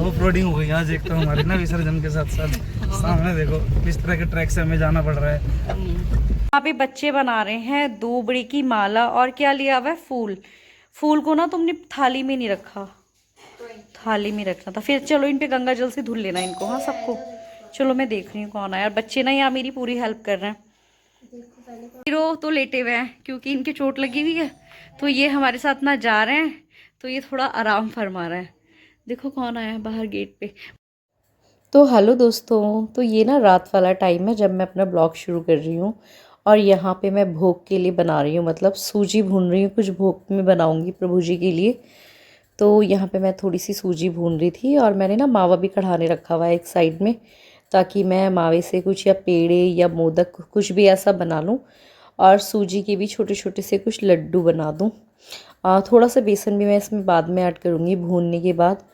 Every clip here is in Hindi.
तो फ्लोटिंग हो गई आज एक तो हमारी ना विसर्जन के साथ साथ। सामने देखो किस तरह के ट्रैक से हमें जाना पड़ रहा है। यहाँ पे बच्चे बना रहे हैं दो बड़ी की माला और क्या लिया हुआ है फूल। फूल को ना तुमने थाली में नहीं रखा, थाली में रखना था। फिर चलो इन पे गंगा जल से धुल लेना इनको, हाँ सबको। चलो मैं देख रही हूँ कौन आया। यार बच्चे ना यहाँ मेरी पूरी हेल्प कर रहे हैं। हीरो तो लेटे हुए हैं क्योंकि इनकी चोट लगी हुई है, तो ये हमारे साथ ना जा रहे हैं, तो ये थोड़ा आराम फरमा रहा है। देखो कौन आया है बाहर गेट पे। तो हेलो दोस्तों, तो ये ना रात वाला टाइम है जब मैं अपना ब्लॉग शुरू कर रही हूँ। और यहाँ पे मैं भोग के लिए बना रही हूँ, मतलब सूजी भून रही हूँ, कुछ भोग में बनाऊँगी प्रभु जी के लिए। तो यहाँ पे मैं थोड़ी सी सूजी भून रही थी और मैंने ना मावा भी कढ़ाने रखा हुआ है एक साइड में, ताकि मैं मावे से कुछ या पेड़े या मोदक कुछ भी ऐसा बना लूँ और सूजी के भी छोटे छोटे से कुछ लड्डू बना दूँ। थोड़ा सा बेसन भी मैं इसमें बाद में ऐड करूँगी भूनने के बाद।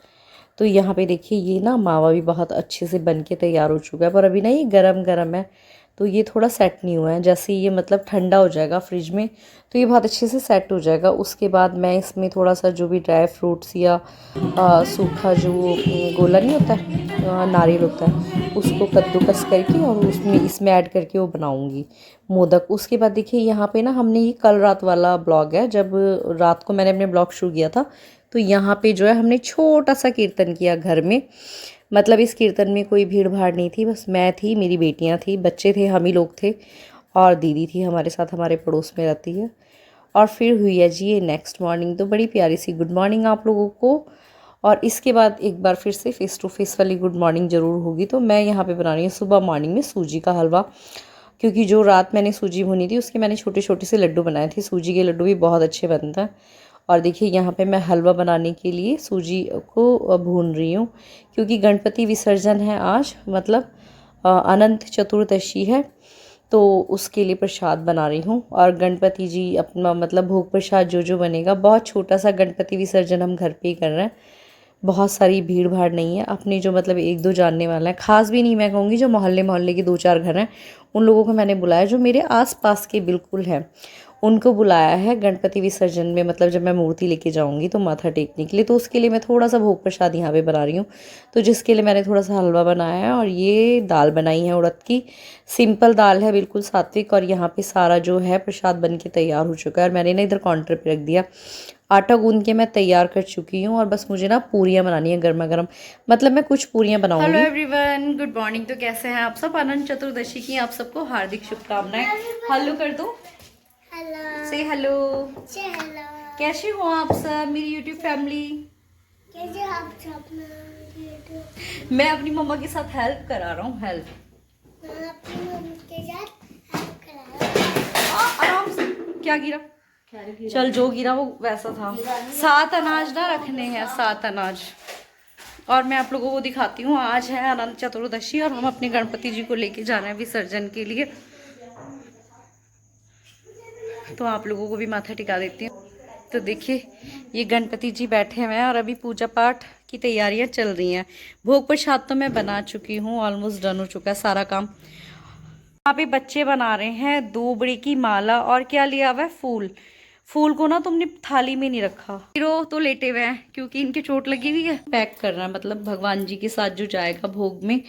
तो यहाँ पे देखिए ये ना मावा भी बहुत अच्छे से बन के तैयार हो चुका है, पर अभी ना ये गरम गरम है, तो ये थोड़ा सेट नहीं हुआ है। जैसे ये मतलब ठंडा हो जाएगा फ्रिज में तो ये बहुत अच्छे से सेट हो जाएगा। उसके बाद मैं इसमें थोड़ा सा जो भी ड्राई फ्रूट्स या सूखा जो गोला नहीं होता है, नारियल होता है, उसको कद्दूकस करके और उसमें इसमें ऐड करके वो बनाऊंगी मोदक। उसके बाद देखिए यहाँ पे ना हमने ये कल रात वाला ब्लॉग है, जब रात को मैंने अपने ब्लॉग शुरू किया था, तो यहाँ पे जो है हमने छोटा सा कीर्तन किया घर में। मतलब इस कीर्तन में कोई भीड़ भाड़ नहीं थी, बस मैं थी, मेरी बेटियाँ थी, बच्चे थे, हम ही लोग थे और दीदी थी हमारे साथ, हमारे पड़ोस में रहती है। और फिर हुई है जी ये नेक्स्ट मॉर्निंग, तो बड़ी प्यारी सी गुड मॉर्निंग आप लोगों को। और इसके बाद एक बार फिर से फेस टू फेस वाली गुड मॉर्निंग ज़रूर होगी। तो मैं यहाँ पे बना रही हूँ सुबह मॉर्निंग में सूजी का हलवा, क्योंकि जो रात मैंने सूजी भुनी थी उसके मैंने छोटे छोटे से लड्डू बनाए थे। सूजी के लड्डू भी बहुत अच्छे बनते हैं। और देखिए यहाँ पे मैं हलवा बनाने के लिए सूजी को भून रही हूँ, क्योंकि गणपति विसर्जन है आज, मतलब अनंत चतुर्दशी है, तो उसके लिए प्रसाद बना रही हूँ। और गणपति जी अपना मतलब भोग प्रसाद जो जो बनेगा, बहुत छोटा सा गणपति विसर्जन हम घर पे ही कर रहे हैं। बहुत सारी भीड़ भाड़ नहीं है, अपने जो मतलब एक दो जानने वाला है, खास भी नहीं मैं कहूँगी, जो मोहल्ले मोहल्ले के दो चार घर हैं उन लोगों को मैंने बुलाया, जो मेरे आस पास के बिल्कुल हैं उनको बुलाया है गणपति विसर्जन में। मतलब जब मैं मूर्ति लेके जाऊंगी तो माथा टेकने के लिए, तो उसके लिए मैं थोड़ा सा भोग प्रसाद यहाँ पे बना रही हूँ। तो जिसके लिए मैंने थोड़ा सा हलवा बनाया है और ये दाल बनाई है उड़द की, सिंपल दाल है, बिल्कुल सात्विक। और यहाँ पे सारा जो है प्रसाद बन के तैयार हो चुका है और मैंने ना इधर काउंटर पे रख दिया। आटा गूंद के मैं तैयार कर चुकी हूँ और बस मुझे ना पूरियाँ बनानी है गर्मा गर्म, मतलब मैं कुछ पूरियाँ बनाऊंगी। Hello everyone, good morning. तो कैसे हैं आप सब? अनंत चतुर्दशी की आप सबको हार्दिक शुभकामनाएं। हेलो कर दो, से हेलो। कैसे हो आप सब मेरी यूट्यूब फैमिली? कैसे आप सब? मैं अपनी मम्मा के साथ हेल्प करा रहा हूँ, हेल्प अपनी मम्मी के साथ हेल्प करा रहा हूँ। आराम से। क्या गिरा? चल जो गिरा वो वैसा था। 7 अनाज ना रखने हैं, 7 अनाज। और मैं आप लोगों को दिखाती हूँ, आज है अनंत चतुर्दशी और हम अपने गणपति जी को लेके जा रहे हैं विसर्जन के लिए। तो आप लोगों को भी माथा टिका देती हूँ। तो देखिए ये गणपति जी बैठे हुए हैं और अभी पूजा पाठ की तैयारियां चल रही हैं। भोग प्रसाद तो मैं बना चुकी हूँ, ऑलमोस्ट डन हो चुका है सारा काम। यहाँ पे बच्चे बना रहे हैं दो बड़ी की माला और क्या लिया हुआ है फूल। फूल को ना तुमने थाली में नहीं रखा। हीरो तो लेटे हुए हैं क्योंकि इनके चोट लगी हुई है। पैक कर रहा है, मतलब भगवान जी के साथ जो जाएगा भोग में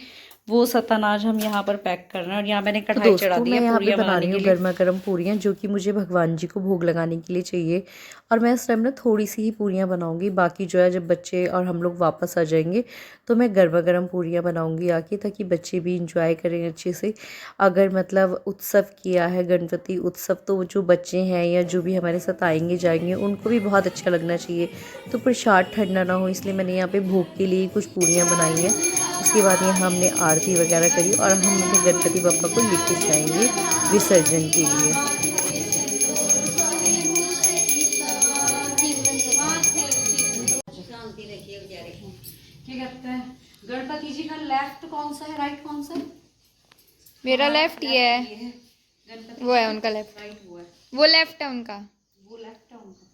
वो सतनाज हम यहाँ पर पैक कर रहे हैं। और यहाँ मैंने कढ़ाई चढ़ा दी है पूरियां बना रही हूँ, गर्मा गर्म पूरियां, जो कि मुझे भगवान जी को भोग लगाने के लिए चाहिए। और मैं इस टाइम ना थोड़ी सी ही पूरियां बनाऊंगी, बाकी जो है जब बच्चे और हम लोग वापस आ जाएंगे तो मैं गर्मा गर्म पूरियां बनाऊंगी आके, ताकि बच्चे भी इंजॉय करें अच्छे से। अगर मतलब उत्सव किया है गणपति उत्सव, तो जो बच्चे हैं या जो भी हमारे साथ आएंगे जाएंगे उनको भी बहुत अच्छा लगना चाहिए। तो प्रसाद ठंडा ना हो, इसलिए मैंने यहाँ पे भोग के लिए कुछ पूरियां बनाई हैं। उसके बाद यहाँ हमने आरती वगैरह करी और हम अपने गणपति बप्पा को लेके जाएंगे विसर्जन के लिए। क्या कहते हैं, गणपति जी का लेफ्ट कौन सा है, राइट कौन सा है? मेरा लेफ्ट ये है, वो है उनका लेफ्ट, राइट वो है, वो लेफ्ट है उनका, वो लेफ्ट है उनका।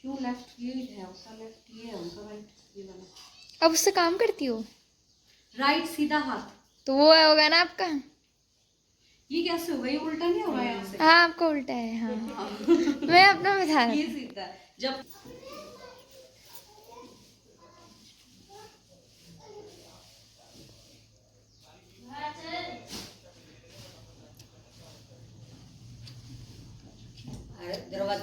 क्यों लेफ्ट? ये है उसका लेफ्ट, ये है उनका राइट, ये वाला। अब उससे काम करती हो? राइट सीधा हाथ, तो वो है होगा ना आपका। ये कैसे होगा? ये उल्टा नहीं होगा यहाँ से? हाँ आपका उल्टा है। हाँ मैं अपना बता रहा ये था। सीधा जब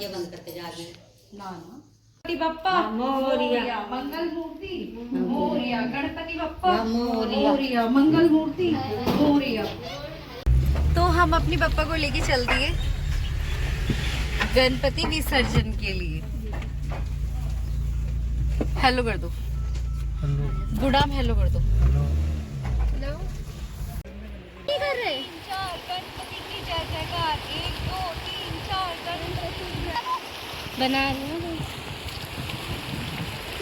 दरवाजे बंद करते जा रही है। ना ना गणपति बप्पा मोरिया, मंगल मूर्ति मोरिया, गणपति बप्पा मोरिया, मंगल मूर्ति मोरिया। तो हम अपनी पप्पा को लेके चल दिए गणपति विसर्जन के लिए। हेलो कर दो, हेलो गुडाम हेलो कर दो। हेलो क्या कर रहे? गणपति की जय जयकार, 1 2 3 4 गणपति बना रही हूँ।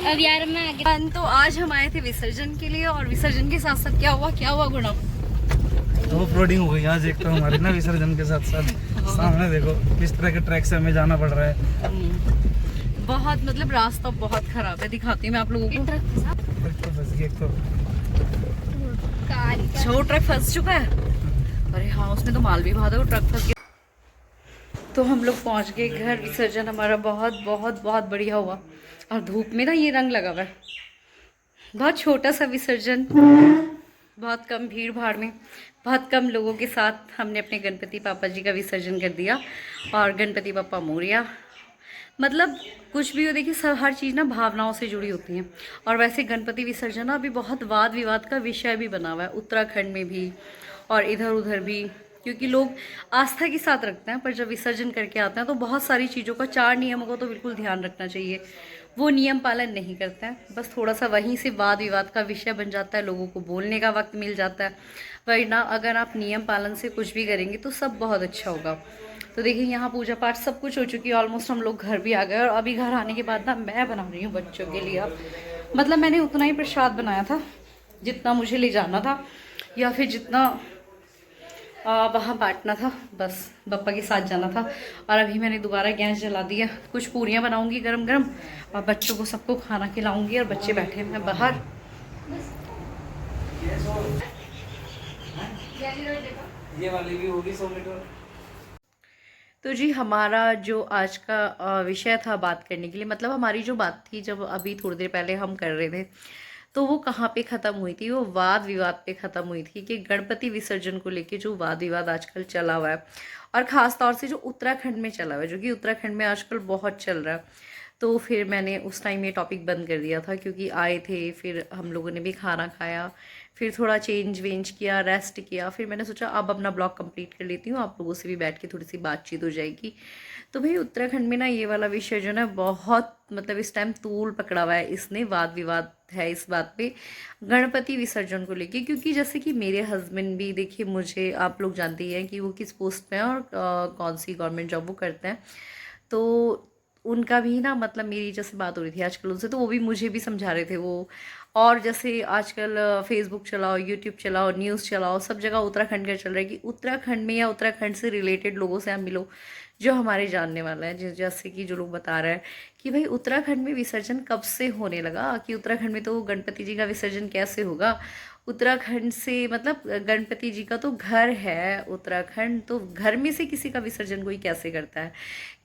अब यार मैं आगे तो आज हम आए थे विसर्जन के लिए, और विसर्जन के साथ साथ क्या हुआ गुणाम? तो ऑफरोडिंग हो गई आज एक तो हमारी ना विसर्जन के साथ साथ। सामने देखो किस तरह के ट्रैक से हमें जाना पड़ रहा है। बहुत मतलब रास्ता बहुत खराब है, दिखाती हूँ मैं आप लोगों को। ट्रक तो फंस गई एक तो। कार वो ट्रक फंस चुका है। अरे हाँ, उसमें तो माल भी बहुत है, वो ट्रक फंस गया। तो हम लोग पहुंच गए घर। विसर्जन हमारा बहुत बहुत बहुत बढ़िया हुआ, और धूप में ना ये रंग लगा हुआ है। बहुत छोटा सा विसर्जन, बहुत कम भीड़ भाड़ में, बहुत कम लोगों के साथ हमने अपने गणपति पापा जी का विसर्जन कर दिया। और गणपति पापा मोरिया, मतलब कुछ भी हो, देखिए सब हर चीज़ ना भावनाओं से जुड़ी होती हैं। और वैसे गणपति विसर्जन ना अभी बहुत वाद विवाद का विषय भी बना हुआ है, उत्तराखंड में भी और इधर उधर भी, क्योंकि लोग आस्था के साथ रखते हैं, पर जब विसर्जन करके आते हैं तो बहुत सारी चीज़ों का, 4 नियमों का तो बिल्कुल ध्यान रखना चाहिए, वो नियम पालन नहीं करते हैं। बस थोड़ा सा वहीं से वाद विवाद का विषय बन जाता है, लोगों को बोलने का वक्त मिल जाता है। वरना अगर आप नियम पालन से कुछ भी करेंगे तो सब बहुत अच्छा होगा। तो देखिए यहाँ पूजा पाठ सब कुछ हो चुकी है, ऑलमोस्ट हम लोग घर भी आ गए। और अभी घर आने के बाद ना मैं बना रही हूँ बच्चों के लिए। अब मतलब मैंने उतना ही प्रसाद बनाया था जितना मुझे ले जाना था, या फिर जितना वहाँ बांटना था, बस पप्पा के साथ जाना था। और अभी मैंने दोबारा गैस जला दिया, कुछ पूरियाँ बनाऊंगी गरम गरम, और बच्चों को सबको खाना खिलाऊंगी। और बच्चे बैठे हैं बाहर। ये वाली भी होगी 100 मीटर। तो जी हमारा जो आज का विषय था बात करने के लिए, मतलब हमारी जो बात थी जब अभी थोड़ी देर पहले हम कर रहे थे, तो वो कहाँ पे ख़त्म हुई थी? वो वाद विवाद पे ख़त्म हुई थी कि गणपति विसर्जन को लेके जो वाद विवाद आजकल चला हुआ है, और ख़ास तौर से जो उत्तराखंड में चला हुआ है, जो कि उत्तराखंड में आजकल बहुत चल रहा है। तो फिर मैंने उस टाइम ये टॉपिक बंद कर दिया था, क्योंकि आए थे, फिर हम लोगों ने भी खाना खाया, फिर थोड़ा चेंज वेंज किया, रेस्ट किया। फिर मैंने सोचा अब अपना ब्लॉग कंप्लीट कर लेती हूँ, आप लोगों से भी बैठ के थोड़ी सी बातचीत हो जाएगी। तो भाई उत्तराखंड में ना ये वाला विषय जो ना बहुत मतलब इस टाइम तूल पकड़ा हुआ है, इसने वाद विवाद है इस बात पे, गणपति विसर्जन को लेके। क्योंकि जैसे कि मेरे हस्बैंड भी, देखिए मुझे आप लोग जानते ही हैं कि वो किस पोस्ट पे हैं और कौन सी गवर्नमेंट जॉब वो करते हैं। तो उनका भी ना मतलब मेरी जैसे बात हो रही थी आजकल उनसे, तो वो भी मुझे भी समझा रहे थे वो। और जैसे आजकल फेसबुक चलाओ, यूट्यूब चलाओ, न्यूज़ चलाओ, सब जगह उत्तराखंड का चल रहा है कि उत्तराखंड में या उत्तराखंड से रिलेटेड लोगों से आप मिलो जो हमारे जानने वाला है। जैसे कि जो लोग बता रहे हैं कि भाई उत्तराखंड में विसर्जन कब से होने लगा, कि उत्तराखंड में तो गणपति जी का विसर्जन कैसे होगा, उत्तराखंड से मतलब गणपति जी का तो घर है उत्तराखंड, तो घर में से किसी का विसर्जन कोई कैसे करता है,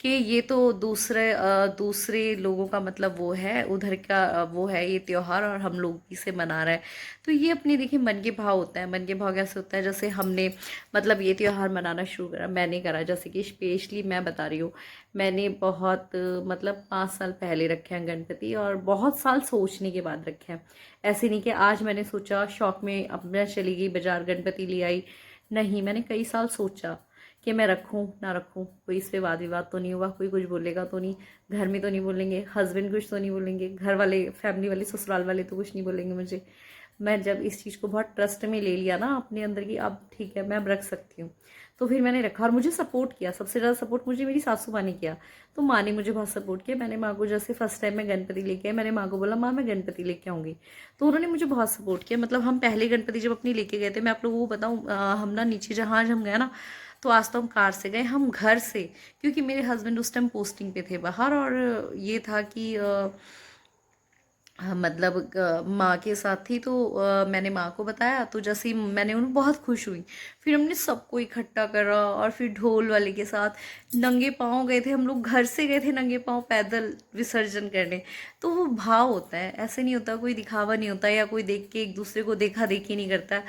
कि ये तो दूसरे लोगों का मतलब वो है, उधर का वो है ये त्यौहार, और हम लोग इसे मना रहे हैं। तो ये अपने देखिए मन के भाव होता है। मन के भाव कैसे होता है? जैसे हमने मतलब ये त्यौहार मनाना शुरू करा, मैंने करा, जैसे कि स्पेशली मैं बता रही हूँ, मैंने बहुत मतलब 5 साल पहले रखे हैं गणपति, और बहुत साल सोचने के बाद रखे हैं। ऐसे नहीं कि आज मैंने सोचा शौक में अपना चली गई बाजार गणपति ले आई, नहीं, मैंने कई साल सोचा कि मैं रखूं ना रखूं, कोई इस पे वाद विवाद तो नहीं होगा, कोई कुछ बोलेगा तो नहीं, घर में तो नहीं बोलेंगे, हस्बैंड कुछ तो नहीं बोलेंगे, घर वाले फैमिली वाले ससुराल वाले तो कुछ नहीं बोलेंगे मुझे। मैं जब इस चीज़ को बहुत ट्रस्ट में ले लिया ना अपने अंदर की, अब ठीक है मैं अब रख सकती हूँ, तो फिर मैंने रखा। और मुझे सपोर्ट किया, सबसे ज़्यादा सपोर्ट मुझे मेरी सासू माँ ने किया। तो माँ ने मुझे बहुत सपोर्ट किया। मैंने माँ को जैसे फर्स्ट टाइम मैं गणपति लेके आई, मैंने माँ को बोला माँ मैं गणपति लेके आऊँगी, तो उन्होंने मुझे बहुत सपोर्ट किया। मतलब हम पहले गणपति जब अपनी लेके गए थे, मैं आप लोगों को बताऊँ, हम ना नीचे जहाँ हम गए ना, तो आज तो हम कार से गए, हम घर से, क्योंकि मेरे हस्बैंड उस टाइम पोस्टिंग पे थे बाहर, और ये था कि मतलब माँ के साथ थी, तो मैंने माँ को बताया, तो जैसे ही मैंने उन्हें बहुत खुश हुई। फिर हमने सबको इकट्ठा करा, और फिर ढोल वाले के साथ नंगे पाँव गए थे हम लोग, घर से गए थे नंगे पाँव पैदल विसर्जन करने। तो वो भाव होता है, ऐसे नहीं होता, कोई दिखावा नहीं होता, या कोई देख के एक दूसरे को देखा देखी नहीं करता।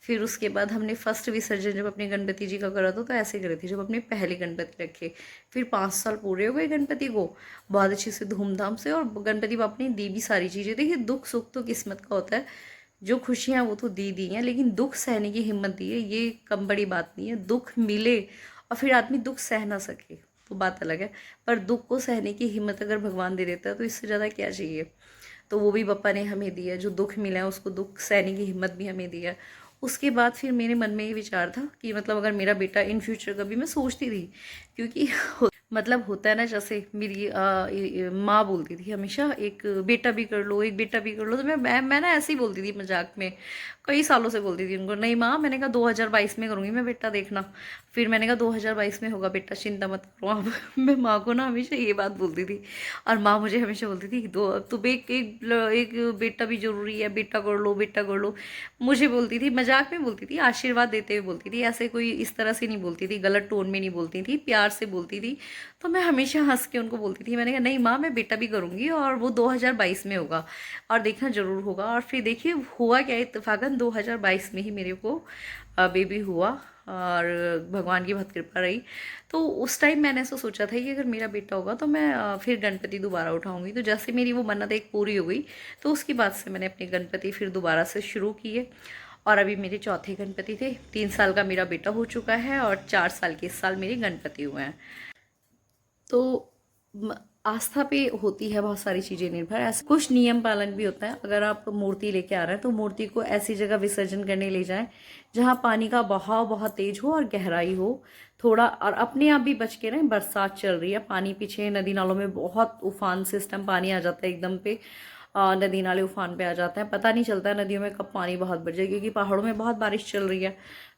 फिर उसके बाद हमने फर्स्ट विसर्जन जब अपने गणपति जी का करा था तो ऐसे करे थे जब अपने पहले गणपति रखे। फिर 5 साल पूरे हो गए गणपति को बहुत अच्छे से धूमधाम से, और गणपति बापा ने दी भी सारी चीज़ें। देखिए दुख सुख तो किस्मत का होता है, जो खुशियाँ वो तो दी हैं, लेकिन दुख सहने की हिम्मत दी है, ये कम बड़ी बात नहीं है। दुख मिले और फिर आदमी दुख सह ना सके तो बात अलग है, पर दुख को सहने की हिम्मत अगर भगवान दे देता है तो इससे ज़्यादा क्या चाहिए। तो वो भी पापा ने हमें दिया, जो दुख मिला है उसको दुख सहने की हिम्मत भी हमें दिया। उसके बाद फिर मेरे मन में ये विचार था कि मतलब अगर मेरा बेटा इन फ्यूचर, कभी मैं सोचती थी क्योंकि मतलब होता है ना, जैसे मेरी माँ बोलती थी हमेशा एक बेटा भी कर लो, एक बेटा भी कर लो। तो मैं ना ऐसे ही बोलती थी मजाक में, कई सालों से बोलती थी उनको, नहीं माँ, मैंने कहा 2022 में करूँगी मैं बेटा, देखना। फिर मैंने कहा 2022 में होगा बेटा, चिंता मत करो आप। मैं माँ को ना हमेशा ये बात बोलती थी, और माँ मुझे हमेशा बोलती थी दो तो एक बेटा भी जरूरी है, बेटा कर लो, बेटा कर लो। मुझे बोलती थी, मजाक में बोलती थी, आशीर्वाद देते हुए बोलती थी, ऐसे कोई इस तरह से नहीं बोलती थी, गलत टोन में नहीं बोलती थी, प्यार से बोलती थी। तो मैं हमेशा हंस के उनको बोलती थी, मैंने कहा नहीं माँ, मैं बेटा भी करूँगी और वो 2022 में होगा, और देखना ज़रूर होगा। और फिर देखिए हुआ क्या, इत्तेफाकन 2022 में ही मेरे को बेबी हुआ, और भगवान की बहुत कृपा रही। तो उस टाइम मैंने ऐसा सोचा था कि अगर मेरा बेटा होगा तो मैं फिर गणपति दोबारा उठाऊंगी। तो जैसे मेरी वो मन्नत एक पूरी हो गई, तो उसके बाद से मैंने अपने गणपति फिर दोबारा से शुरू किए, और अभी मेरे चौथे गणपति थे। 3 साल का मेरा बेटा हो चुका है और 4 साल के इस साल मेरे गणपति हुए हैं। तो आस्था पे होती है बहुत सारी चीज़ें निर्भर। ऐसे कुछ नियम पालन भी होता है। अगर आप मूर्ति लेके आ रहे हैं तो मूर्ति को ऐसी जगह विसर्जन करने ले जाएं जहां पानी का बहाव बहुत तेज हो और गहराई हो थोड़ा, और अपने आप भी बच के रहें। बरसात चल रही है, पानी पीछे नदी नालों में बहुत उफान सिस्टम, पानी आ जाता है एकदम पे, नदी नाले उफान पे आ जाते हैं, पता नहीं चलता है नदियों में कब पानी बहुत बढ़ जाए, क्योंकि पहाड़ों में बहुत बारिश चल रही है।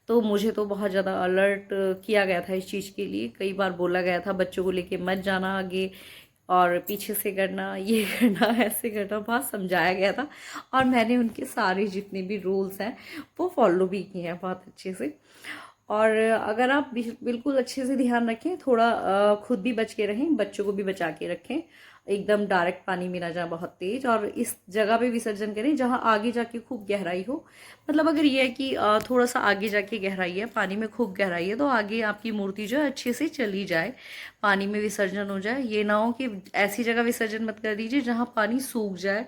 तो मुझे तो बहुत ज़्यादा अलर्ट किया गया था इस चीज़ के लिए, कई बार बोला गया था बच्चों को लेके मत जाना आगे, और पीछे से करना, ये करना, ऐसे करना, बहुत समझाया गया था। और मैंने उनके सारे जितने भी रूल्स हैं वो फॉलो भी किए हैं बहुत अच्छे से। और अगर आप बिल्कुल अच्छे से ध्यान रखें, थोड़ा खुद भी बच के रहें, बच्चों को भी बचा के रखें, एकदम डायरेक्ट पानी में ना जाए बहुत तेज, और इस जगह पे विसर्जन करें जहाँ आगे जाके खूब गहराई हो। मतलब अगर ये है कि थोड़ा सा आगे जाके गहराई है, पानी में खूब गहराई है, तो आगे आपकी मूर्ति जो है अच्छे से चली जाए, पानी में विसर्जन हो जाए। ये ना हो कि ऐसी जगह विसर्जन मत कर दीजिए जहाँ पानी सूख जाए,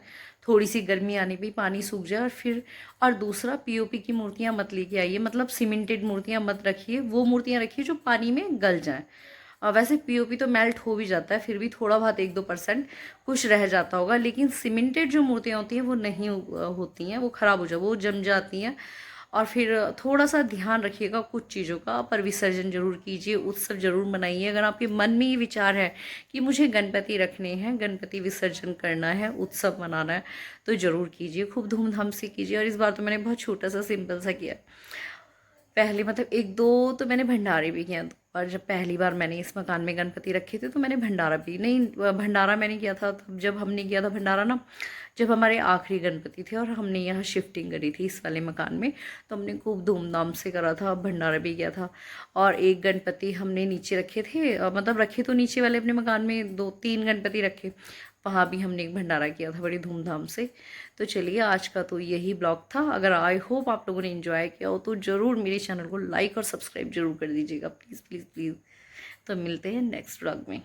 थोड़ी सी गर्मी आने पे पानी सूख जाए। और फिर और दूसरा, पीओपी की मूर्तियाँ मत लेके आइए, मतलब सीमेंटेड मूर्तियाँ मत रखिए, वो मूर्तियाँ रखिए जो पानी में गल जाएं। वैसे पीओपी तो मेल्ट हो भी जाता है, फिर भी थोड़ा बहुत 1-2% कुछ रह जाता होगा, लेकिन सीमेंटेड जो मूर्तियाँ होती हैं वो नहीं होती हैं, वो ख़राब हो जाए, वो जम जाती हैं। और फिर थोड़ा सा ध्यान रखिएगा कुछ चीज़ों का, पर विसर्जन जरूर कीजिए, उत्सव जरूर मनाइए। अगर आपके मन में ये विचार है कि मुझे गणपति रखने हैं, गणपति विसर्जन करना है, उत्सव मनाना है, तो ज़रूर कीजिए, खूब धूमधाम से कीजिए। और इस बार तो मैंने बहुत छोटा सा सिंपल सा किया। पहले मतलब 1-2 तो मैंने भंडारे भी किया, और जब पहली बार मैंने इस मकान में गणपति रखे थे तो मैंने भंडारा भी नहीं, भंडारा मैंने किया था तब जब हमने किया था भंडारा ना, जब हमारे आखिरी गणपति थे और हमने यहाँ शिफ्टिंग करी थी इस वाले मकान में, तो हमने खूब धूमधाम से करा था, भंडारा भी किया था। और एक गणपति हमने नीचे रखे थे, मतलब रखे तो नीचे वाले अपने मकान में 2-3 गणपति रखे, वहाँ भी हमने एक भंडारा किया था बड़ी धूमधाम से। तो चलिए आज का तो यही ब्लॉग था। अगर आई होप आप लोगों ने एंजॉय किया हो तो ज़रूर मेरे चैनल को लाइक और सब्सक्राइब जरूर कर दीजिएगा, प्लीज़ प्लीज़ प्लीज़। तो मिलते हैं नेक्स्ट ब्लॉग में।